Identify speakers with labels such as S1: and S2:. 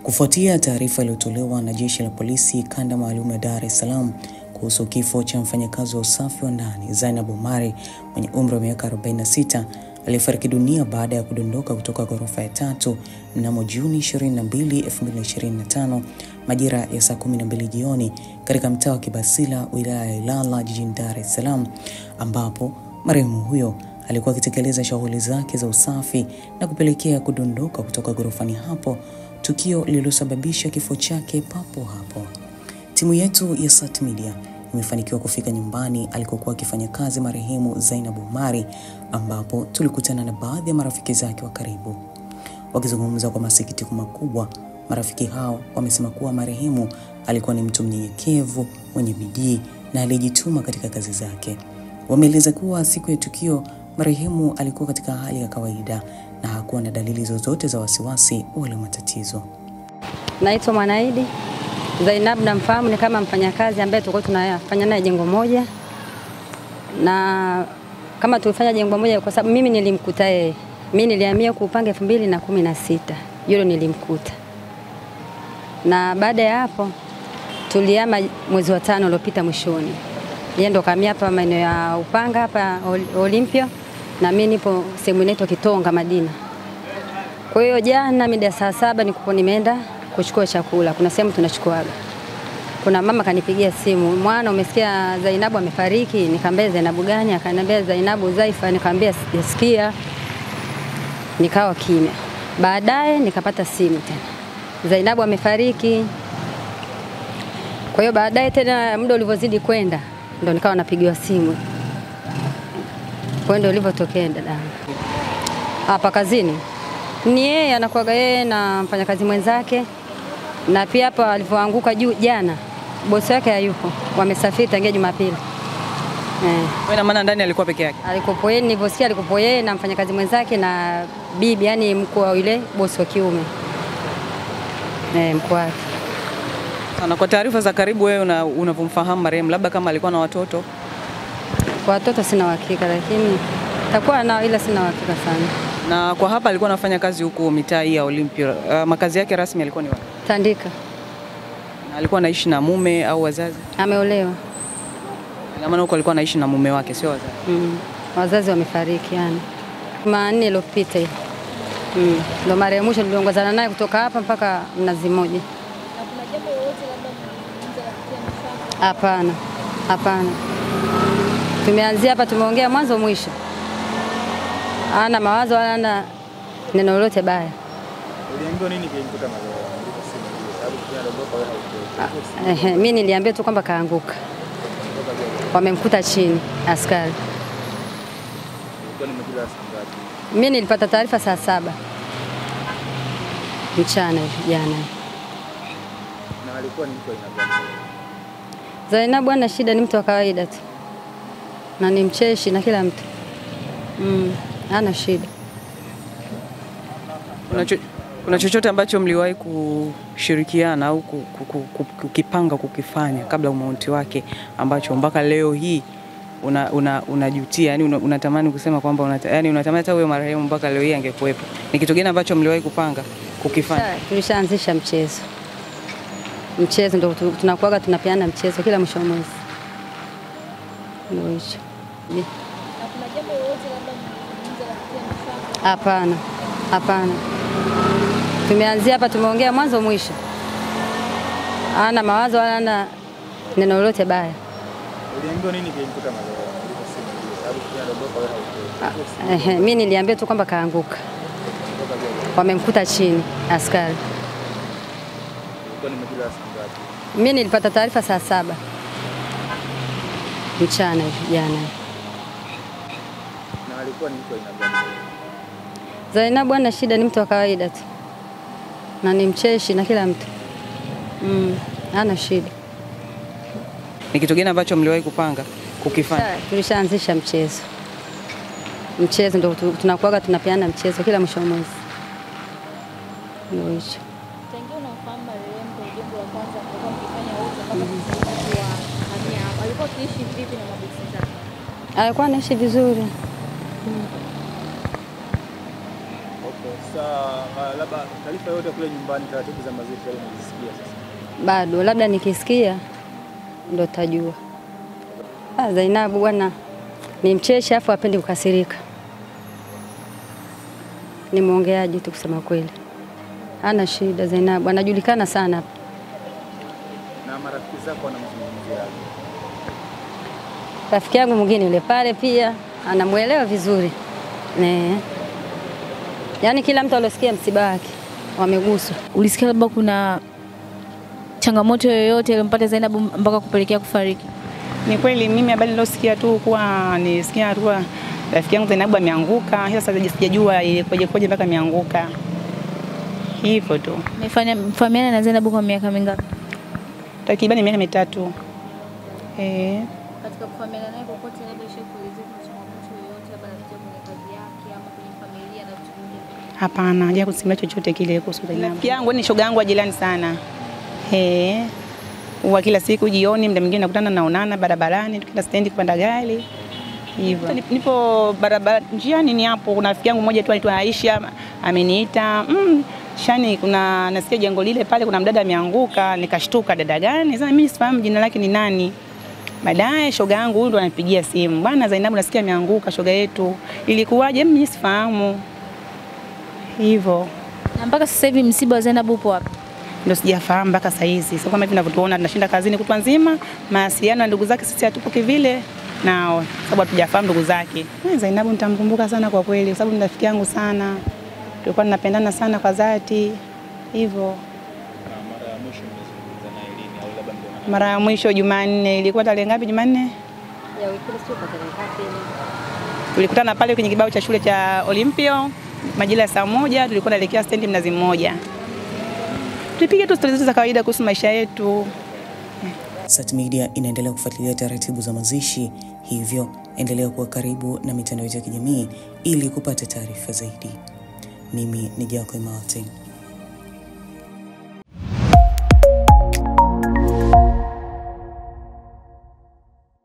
S1: Kufuatia taarifa iliyotolewa na Jeshi la Polisi Kanda Maalum ya Dar es Salaam kuhusu kifo cha mfanyakazi wa usafi wa ndani Zainab Omari mwenye umri wa miaka 46 aliyefariki dunia baada ya kudondoka kutoka ghorofa ya 3 mnamo Juni 22, 2025 majira ya saa 12 jioni katika mtaa wa Kibasila, wilaya ya Ilala, jijini Dar es Salaam, ambapo marehemu huyo alikuwa akitekeleza shughuli zake za usafi na kupelekea kudondoka kutoka ghorofani hapo, tukio lililosababisha kifo chake papo hapo. Timu yetu ya Sat Media imefanikiwa kufika nyumbani alikokuwa akifanya kazi marehemu Zainab Omari, ambapo tulikutana na baadhi ya marafiki zake wa karibu. Wakizungumza kwa masikitiko makubwa, marafiki hao wamesema kuwa marehemu alikuwa ni mtu mnyenyekevu, mwenye bidii na alijituma katika kazi zake. Wameeleza kuwa siku ya tukio marehemu alikuwa katika hali ya kawaida na hakuwa na dalili zozote za wasiwasi wala matatizo.
S2: Naitwa Mwanaidi. Zainab namfahamu ni kama mfanyakazi ambaye tulikuwa tunafanya naye jengo moja. Na kama tulifanya jengo moja kwa sababu mimi nilimkuta yeye. Mimi nilihamia kupanga 2016. Yule nilimkuta. Na baada ya hapo tulihama mwezi wa 5 uliopita mwishoni. Yeye ndo kahamia hapa maeneo ya Upanga hapa Olympia, na mimi nipo sehemu inaitwa Kitonga Madina. Kwa hiyo jana mida saa 7 nilikuwa nimeenda kuchukua chakula. Kuna sehemu tunachukuaga. Kuna mama kanipigia simu, "Mwana, umesikia Zainab amefariki?" Nikamwambia Zainab gani? Akaniambia Zainab Zaifa. Nikamwambia sijasikia. Nikawa kimya. Baadaye nikapata simu tena, Zainab amefariki. Kwa hiyo baadaye tena muda ulivyozidi kwenda ndo nikawa napigiwa simu. Kwa ndio ulivyotokea dada. Hapa kazini ni yeye anakuaga yeye na mfanyakazi mwenzake, na pia hapa alipoanguka juu jana bosi wake hayupo, wamesafiri tangia Jumapili.
S3: Kwa maana ndani alikuwa peke yake.
S2: Alikopo yeye, nilivyosikia alikopo yeye na mfanyakazi mwenzake na bibi, yani mkuu wa yule bosi wa kiume. Mkuu wake.
S3: Na kwa taarifa za karibu wewe unapomfahamu marehemu, labda kama alikuwa na watoto?
S2: Kwa watoto sina uhakika, lakini takuwa nao, ila sina uhakika sana.
S3: Na kwa hapa alikuwa anafanya kazi huko mitaa ya Olympia. Makazi yake rasmi alikuwa ni wapi?
S2: Tandika.
S3: Na alikuwa anaishi na mume au wazazi?
S2: Ameolewa.
S3: Na maana huko alikuwa anaishi na mume wake, sio wazazi?
S2: Wazazi wamefariki yani. Maana iliyopita hiyo. Ndio marehemu mwisho niliongozana naye kutoka hapa mpaka Mnazi Mmoja.
S4: Na kuna jambo lolote labda mnazungumza kupitia mfano?
S2: Hapana. Hapana. Tumeanzia hapa, tumeongea mwanzo mwisho. Hana mawazo wala hana neno lolote baya.
S5: Uliambiwa nini kilikuta marehemu?
S2: Mimi niliambiwa tu kwamba kaanguka. Wamemkuta chini askari. Mimi nilipata taarifa saa 7 mchana jana.
S5: Na alikuwa ni mtu aina gani?
S2: Zainab ana shida, ni mtu wa kawaida tu. Na ni mcheshi na kila mtu. Hana shida.
S3: Kuna chochote ambacho mliwahi kushirikiana au kukipanga kukifanya kabla umauti wake ambacho mpaka leo hii unajutia, yani unatamani kusema kwamba yani unatamani hata wewe marehemu mpaka leo hii angekuepo? Ni kitu gani ambacho mliwahi kupanga kukifanya?
S2: Tulishaanzisha mchezo. Mchezo ndio tunakuaga tunapeana mchezo kila mwisho wa mwezi. Ndio hicho.
S4: Na kuna jambo lolote labda mnazungumza kupitia mfano?
S2: Hapana. Hapana. Tumeanzia hapa, tumeongea mwanzo mwisho. Hana mawazo wala hana neno lolote baya.
S5: Uliambiwa nini kilikuta marehemu?
S2: Mimi niliambiwa tu kwamba kaanguka. Wamemkuta chini askari. Mimi nilipata taarifa saa 7 mchana jana.
S5: Na alikuwa ni mtu aina gani?
S2: Zainab ana shida, ni mtu wa kawaida tu. Na ni mcheshi na kila mtu. Hana shida.
S3: Ni kitu gani ambacho mliwahi kupanga kukifanya?
S2: Tulishaanzisha mchezo. Mchezo ndio tunakuaga tunapeana mchezo kila mwisho wa mwezi. Ndio hicho.
S4: Tangia unafahamu marehemu kwa jengo la kwanza kwa mkifanya wote kama mtu wa hamia, alikuwa akiishi vipi na mabosi zake?
S2: Alikuwa anaishi vizuri.
S5: Okay. Sasa labda taarifa yote kule nyumbani, taratibu za mazishi leo mlisikia sasa?
S2: Bado, labda nikisikia ndo tajua. Zainabu bwana ni mcheshi afu hapendi kukasirika. Ni muongeaji tu kusema kweli. Hana shida Zainabu, anajulikana sana.
S5: Na marafiki zako wanamzungumzia?
S2: Rafiki yangu mwingine yule pale pia anamuelewa vizuri. Yaani kila mtu alosikia msiba wake wameguswa.
S4: Ulisikia labda kuna changamoto yoyote iliyompata Zainabu mpaka kupelekea kufariki?
S6: Ni kweli mimi habari nilosikia tu kuwa nisikia tu rafiki yangu Zainabu ameanguka. Sasa sijajua ilikoje mpaka ameanguka. Hivyo tu.
S4: Mfahamiana na Zainabu kwa miaka mingapi?
S6: Takriban miaka 3.
S4: Katika kufahamiana naye kokote labda ishakuelezea changamoto yoyote labda kwenye kazi yake ama kwenye familia na vitu vingine?
S6: Hapana, haja kusimulia chochote kile kuhusu Zainabu. Rafiki yangu ni shoga yangu wa jirani sana. Huwa kila siku jioni muda mwingine nakutana naonana barabarani tukienda stendi kupanda gari. Hivyo. Nipo barabara njiani ni hapo kuna rafiki yangu mmoja tu anaitwa Aisha ameniita, Shani kuna nasikia jengo lile pale kuna mdada ameanguka, nikashtuka dada gani? Sasa mimi sifahamu jina lake ni nani. Baadaye shoga yangu huyu ndo anipigia simu. Bwana Zainabu nasikia ameanguka shoga yetu. Ilikuwaje? Mimi sifahamu. Hivyo.
S4: Na mpaka sasa hivi msiba wa Zainabu upo wapi?
S6: Ndio sijafahamu mpaka sasa hizi. Sasa kama hivi tunavyotuona tunashinda kazini kutwa nzima, mawasiliano na ndugu zake sisi hatupo kivile nao sababu hatujafahamu ndugu zake. Zainabu nitamkumbuka sana kwa kweli sababu ni rafiki yangu sana. Tulikuwa tunapendana sana kwa dhati. Hivyo.
S5: Mara ya mwisho mmezungumza naye lini au labda ndio?
S6: Mara ya mwisho Jumanne, ilikuwa tarehe ngapi Jumanne?
S2: Ya wiki ile sio tarehe ngapi ile.
S6: Tulikutana pale kwenye kibao cha shule cha Olympio majira ya saa 1, tulikuwa tunaelekea stendi Mnazi Mmoja. Tulipiga tu stori zetu za kawaida kuhusu maisha yetu.
S1: Sat Media inaendelea kufuatilia taratibu za mazishi, hivyo endelea kuwa karibu na mitandao ya kijamii ili kupata taarifa zaidi. Mimi ni Jacob Martin.